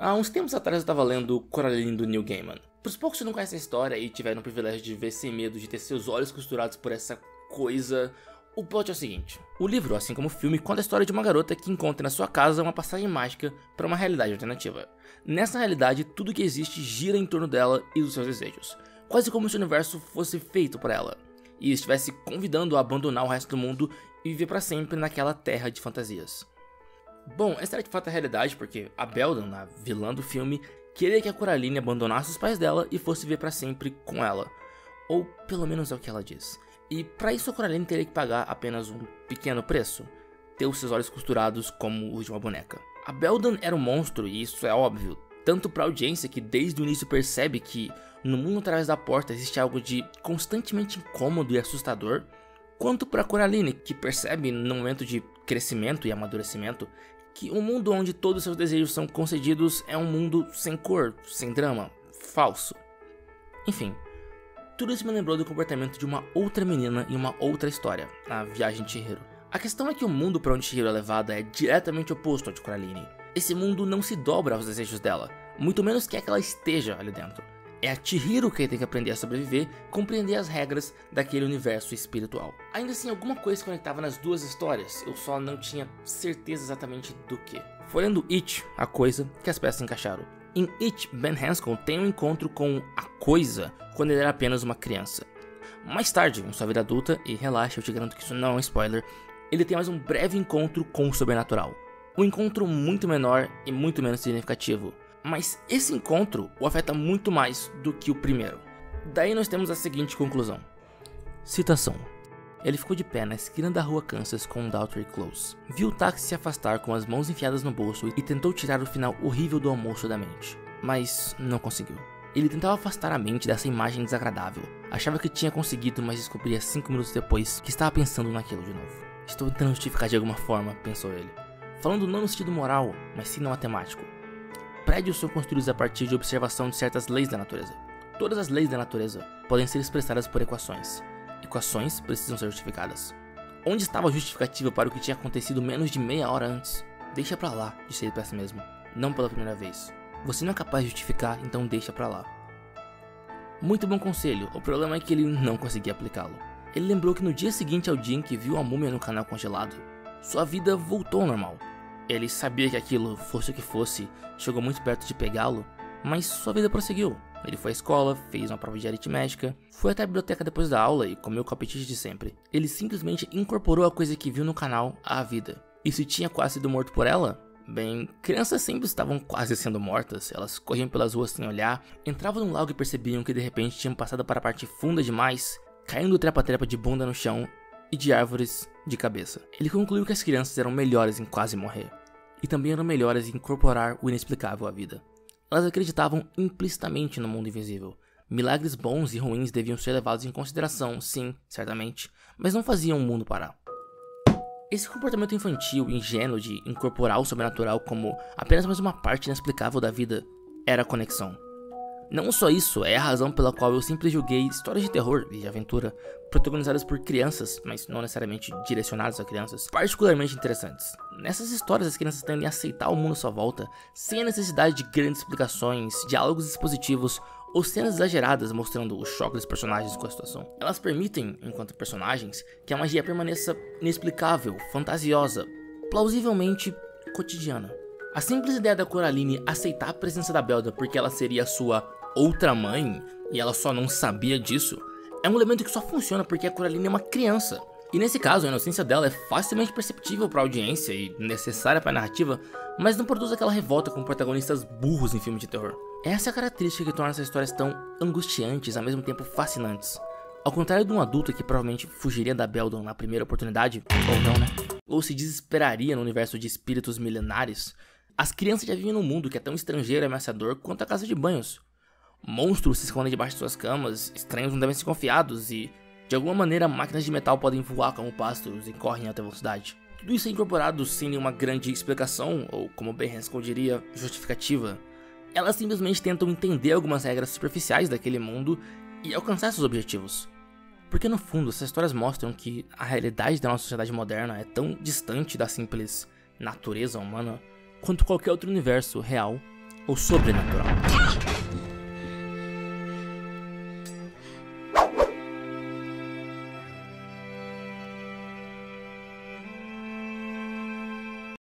Há uns tempos atrás eu estava lendo Coraline do Neil Gaiman. Para os poucos que não conhecem a história e tiveram o privilégio de ver sem medo de ter seus olhos costurados por essa coisa, o plot é o seguinte. O livro, assim como o filme, conta a história de uma garota que encontra na sua casa uma passagem mágica para uma realidade alternativa. Nessa realidade, tudo que existe gira em torno dela e dos seus desejos, quase como se o universo fosse feito para ela, e estivesse convidando a abandonar o resto do mundo e viver para sempre naquela terra de fantasias. Bom, essa era de fato a realidade, porque a Belden, a vilã do filme, queria que a Coraline abandonasse os pais dela e fosse viver para sempre com ela. Ou pelo menos é o que ela diz. E para isso a Coraline teria que pagar apenas um pequeno preço: ter os seus olhos costurados como os de uma boneca. A Belden era um monstro, e isso é óbvio, tanto para a audiência que desde o início percebe que no mundo atrás da porta existe algo de constantemente incômodo e assustador, quanto para Coraline, que percebe no momento de crescimento e amadurecimento que um mundo onde todos os seus desejos são concedidos é um mundo sem cor, sem drama, falso. Enfim, tudo isso me lembrou do comportamento de uma outra menina em uma outra história, a Viagem de Chihiro. A questão é que o mundo para onde Chihiro é levada é diretamente oposto ao de Coraline. Esse mundo não se dobra aos desejos dela, muito menos quer que ela esteja ali dentro. É a Chihiro que tem que aprender a sobreviver, compreender as regras daquele universo espiritual. Ainda assim, alguma coisa se conectava nas duas histórias, eu só não tinha certeza exatamente do que. Foi lendo It, a coisa, que as peças se encaixaram. Em It, Ben Haskell tem um encontro com a coisa quando ele era apenas uma criança. Mais tarde, em sua vida adulta, e relaxa, eu te garanto que isso não é um spoiler, ele tem mais um breve encontro com o sobrenatural. Um encontro muito menor e muito menos significativo. Mas esse encontro o afeta muito mais do que o primeiro. Daí nós temos a seguinte conclusão. Citação. Ele ficou de pé na esquina da rua Kansas com Daughtry Close. Viu o táxi se afastar com as mãos enfiadas no bolso e tentou tirar o final horrível do almoço da mente. Mas não conseguiu. Ele tentava afastar a mente dessa imagem desagradável. Achava que tinha conseguido, mas descobria 5 minutos depois que estava pensando naquilo de novo. Estou tentando justificar de alguma forma, pensou ele. Falando não no sentido moral, mas sim no matemático. Prédios são construídos a partir de observação de certas leis da natureza. Todas as leis da natureza podem ser expressadas por equações. Equações precisam ser justificadas. Onde estava a justificativa para o que tinha acontecido menos de meia hora antes? Deixa pra lá, disse ele para si mesmo. Não pela primeira vez. Você não é capaz de justificar, então deixa pra lá. Muito bom conselho, o problema é que ele não conseguia aplicá-lo. Ele lembrou que no dia seguinte ao dia em que viu a múmia no canal congelado, sua vida voltou ao normal. Ele sabia que aquilo, fosse o que fosse, chegou muito perto de pegá-lo, mas sua vida prosseguiu. Ele foi à escola, fez uma prova de aritmética, foi até a biblioteca depois da aula e comeu com o apetite de sempre. Ele simplesmente incorporou a coisa que viu no canal à vida. E se tinha quase sido morto por ela? Bem, crianças sempre estavam quase sendo mortas, elas corriam pelas ruas sem olhar, entravam num lago e percebiam que de repente tinham passado para a parte funda demais, caindo trepa-trepa de bunda no chão e de árvores de cabeça. Ele concluiu que as crianças eram melhores em quase morrer. E também eram melhores em incorporar o inexplicável à vida. Elas acreditavam implicitamente no mundo invisível. Milagres bons e ruins deviam ser levados em consideração, sim, certamente, mas não faziam o mundo parar. Esse comportamento infantil e ingênuo de incorporar o sobrenatural como apenas mais uma parte inexplicável da vida era a conexão. Não só isso, é a razão pela qual eu sempre julguei histórias de terror e de aventura protagonizadas por crianças, mas não necessariamente direcionadas a crianças, particularmente interessantes. Nessas histórias as crianças tendem a aceitar o mundo à sua volta, sem a necessidade de grandes explicações, diálogos expositivos ou cenas exageradas mostrando o choque dos personagens com a situação. Elas permitem, enquanto personagens, que a magia permaneça inexplicável, fantasiosa, plausivelmente cotidiana. A simples ideia da Coraline aceitar a presença da Belden porque ela seria sua outra mãe, e ela só não sabia disso, é um elemento que só funciona porque a Coraline é uma criança. E nesse caso, a inocência dela é facilmente perceptível para a audiência e necessária para a narrativa, mas não produz aquela revolta com protagonistas burros em filmes de terror. Essa é a característica que torna essas histórias tão angustiantes e ao mesmo tempo fascinantes. Ao contrário de um adulto que provavelmente fugiria da Belden na primeira oportunidade, ou não, né? Ou se desesperaria no universo de espíritos milenares, as crianças já vivem num mundo que é tão estrangeiro e ameaçador quanto a casa de banhos. Monstros se escondem debaixo de suas camas, estranhos não devem ser confiados e, de alguma maneira, máquinas de metal podem voar como pássaros e correm em alta velocidade. Tudo isso é incorporado sem nenhuma grande explicação, ou como Ben Haskell diria, justificativa. Elas simplesmente tentam entender algumas regras superficiais daquele mundo e alcançar seus objetivos. Porque no fundo, essas histórias mostram que a realidade da nossa sociedade moderna é tão distante da simples natureza humana quanto qualquer outro universo real ou sobrenatural.